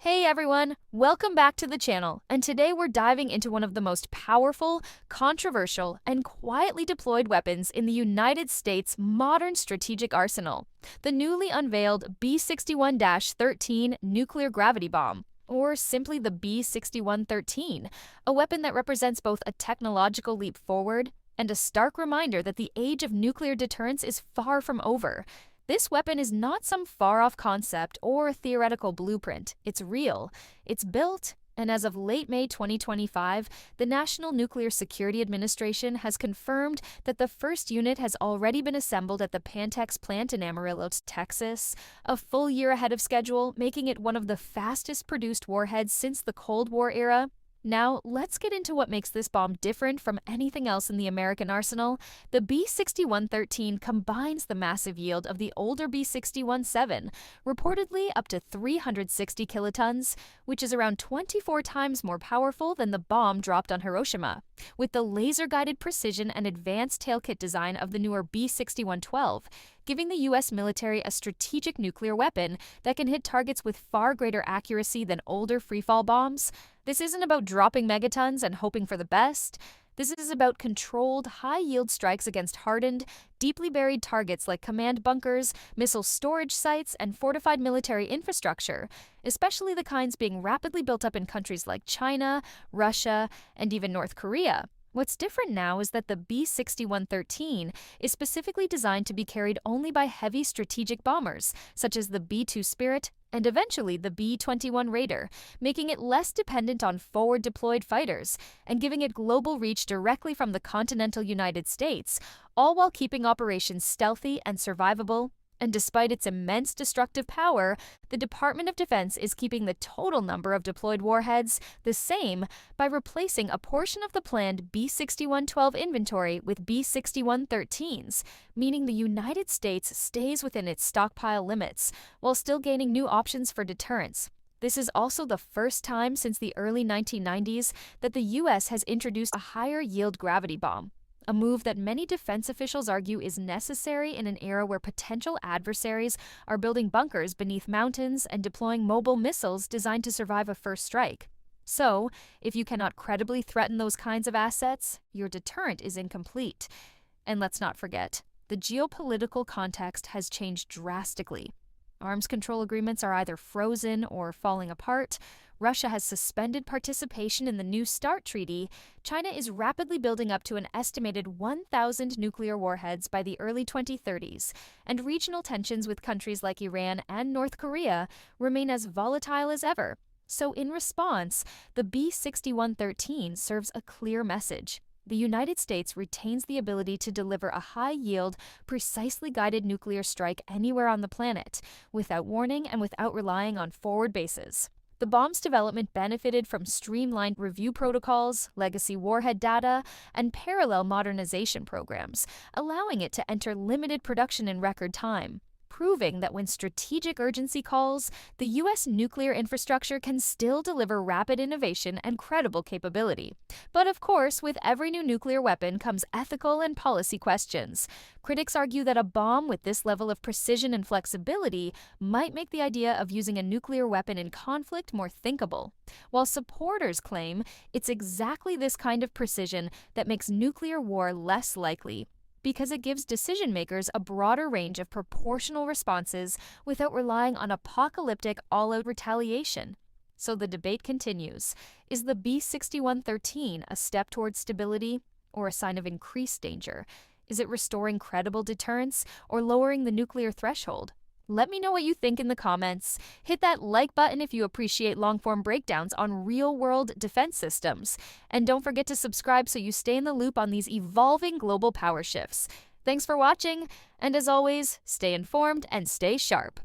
Hey everyone, welcome back to the channel, and today we're diving into one of the most powerful, controversial, and quietly deployed weapons in the United States' modern strategic arsenal, the newly unveiled B61-13 nuclear gravity bomb, or simply the B61-13, a weapon that represents both a technological leap forward and a stark reminder that the age of nuclear deterrence is far from over. This weapon is not some far-off concept or theoretical blueprint. It's real, it's built, and as of late May 2025, the National Nuclear Security Administration has confirmed that the first unit has already been assembled at the Pantex plant in Amarillo, Texas, a full year ahead of schedule, making it one of the fastest produced warheads since the Cold War era. Now, let's get into what makes this bomb different from anything else in the American arsenal. The B61-13 combines the massive yield of the older B61-7, reportedly up to 360 kilotons, which is around 24 times more powerful than the bomb dropped on Hiroshima, with the laser-guided precision and advanced tailkit design of the newer B61-12, giving the U.S. military a strategic nuclear weapon that can hit targets with far greater accuracy than older freefall bombs. This isn't about dropping megatons and hoping for the best. This is about controlled, high-yield strikes against hardened, deeply buried targets like command bunkers, missile storage sites, and fortified military infrastructure, especially the kinds being rapidly built up in countries like China, Russia, and even North Korea. What's different now is that the B61-13 is specifically designed to be carried only by heavy strategic bombers, such as the B-2 Spirit and eventually the B-21 Raider, making it less dependent on forward-deployed fighters and giving it global reach directly from the continental United States, all while keeping operations stealthy and survivable. And despite its immense destructive power, the Department of Defense is keeping the total number of deployed warheads the same by replacing a portion of the planned B61-12 inventory with B61-13s, meaning the United States stays within its stockpile limits, while still gaining new options for deterrence. This is also the first time since the early 1990s that the U.S. has introduced a higher-yield gravity bomb, a move that many defense officials argue is necessary in an era where potential adversaries are building bunkers beneath mountains and deploying mobile missiles designed to survive a first strike. So, if you cannot credibly threaten those kinds of assets, your deterrent is incomplete. And let's not forget, the geopolitical context has changed drastically. Arms control agreements are either frozen or falling apart. Russia has suspended participation in the New START treaty. China is rapidly building up to an estimated 1,000 nuclear warheads by the early 2030s, and regional tensions with countries like Iran and North Korea remain as volatile as ever. So in response, the B61-13 serves a clear message. The United States retains the ability to deliver a high-yield, precisely guided nuclear strike anywhere on the planet, without warning and without relying on forward bases. The bomb's development benefited from streamlined review protocols, legacy warhead data, and parallel modernization programs, allowing it to enter limited production in record time, proving that when strategic urgency calls, the U.S. nuclear infrastructure can still deliver rapid innovation and credible capability. But of course, with every new nuclear weapon comes ethical and policy questions. Critics argue that a bomb with this level of precision and flexibility might make the idea of using a nuclear weapon in conflict more thinkable, while supporters claim it's exactly this kind of precision that makes nuclear war less likely, because it gives decision-makers a broader range of proportional responses without relying on apocalyptic all-out retaliation. So the debate continues. Is the B61-13 a step towards stability or a sign of increased danger? Is it restoring credible deterrence or lowering the nuclear threshold? Let me know what you think in the comments. Hit that like button if you appreciate long-form breakdowns on real-world defense systems. And don't forget to subscribe so you stay in the loop on these evolving global power shifts. Thanks for watching, and as always, stay informed and stay sharp.